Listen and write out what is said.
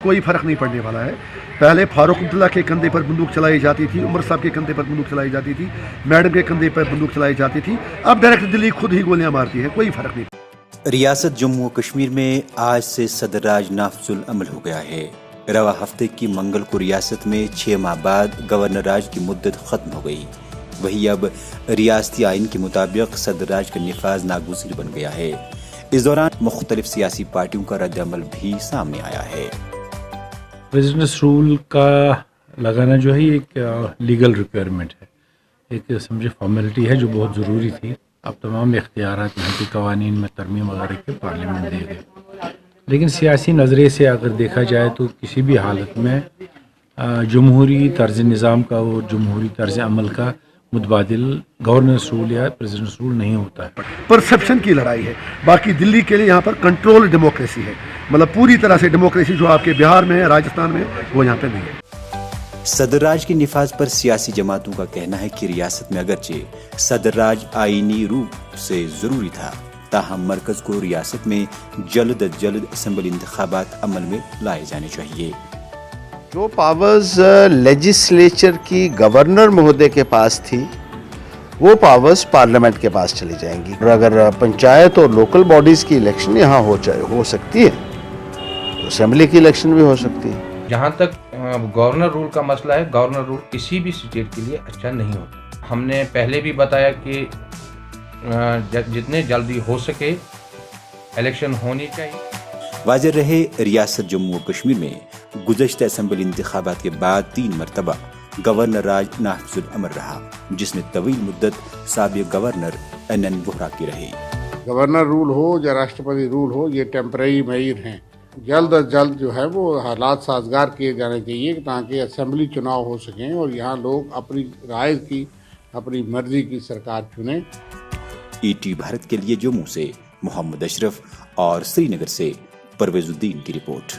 کوئی فرق نہیں پڑنے والا ہے. پہلے فاروق عبداللہ کے کندھے پر بندوق چلائی جاتی تھی, عمر صاحب کے کندھے پر بندوق چلائی جاتی تھی, میڈم کے کندھے پر بندوق چلائی جاتی تھی. اب ڈائریکٹ دلی خود ہی گولیاں مارتی ہے, کوئی فرق نہیں. ریاست جموں و کشمیر میں آج سے صدر راج نافذ العمل ہو گیا ہے. رواں ہفتے کی منگل کو ریاست میں 6 ماہ بعد گورنر راج کی مدت ختم ہو گئی. وہی اب ریاستی آئین کے مطابق صدر راج کا نفاذ ناگزیر بن گیا ہے. اس دوران مختلف سیاسی پارٹیوں کا رد عمل بھی سامنے آیا ہے. پریزیڈنس رول کا لگانا جو ہے ایک لیگل ریکوائرمنٹ ہے, ایک سمجھے فارمیلٹی ہے جو بہت ضروری تھی. اب تمام اختیارات یہاں کے قوانین میں ترمیم وغیرہ کے پارلیمنٹ دے گئے. لیکن سیاسی نظریے سے اگر دیکھا جائے تو کسی بھی حالت میں جمہوری طرز نظام کا اور جمہوری طرز عمل کا متبادل گورننس رول یا پریزیڈنس رول نہیں ہوتا ہے. پرسپشن کی لڑائی ہے. باقی دلی کے لیے یہاں پر کنٹرول ڈیموکریسی ہے, مطلب پوری طرح سے ڈیموکریسی جو آپ کے بہار میں ہے, راجستھان میں, وہ یہاں پہ نہیں ہے. صدر راج کے نفاذ پر سیاسی جماعتوں کا کہنا ہے کہ ریاست میں اگرچہ صدر راج آئینی روپ سے ضروری تھا, تاہم مرکز کو ریاست میں جلد از جلد اسمبلی انتخابات عمل میں لائے جانے چاہیے. جو پاورز لیجسلیچر کی گورنر مہودے کے پاس تھی وہ پاورز پارلیمنٹ کے پاس چلی جائیں گی. اور اگر پنچایت اور لوکل باڈیز کی الیکشن یہاں ہو سکتی ہے تو اسمبلی کی الیکشن بھی ہو سکتی ہے. جہاں تک گورنر رول کا مسئلہ ہے, گورنر رول کسی بھی اسٹیٹ کے لیے اچھا نہیں ہوتا. ہم نے پہلے بھی بتایا کہ جتنے جلدی ہو سکے الیکشن ہونی چاہیے. واضح رہے, ریاست جموں و کشمیر میں گزشتہ اسمبلی انتخابات کے بعد 3 مرتبہ گورنر راج نافذ العمل رہا, جس میں طویل مدت سابق گورنر NN ووہرا کی رہی. گورنر رول ہو یا راشٹرپتی رول ہو, یہ ٹیمپریری معیر ہیں. جلد از جلد جو ہے وہ حالات سازگار کیے جانے چاہیے تاکہ اسمبلی چناؤ ہو سکیں اور یہاں لوگ اپنی رائے کی, اپنی مرضی کی سرکار چنیں. ET بھارت کے لیے جموں سے محمد اشرف اور سری نگر سے پرویز الدین کی رپورٹ.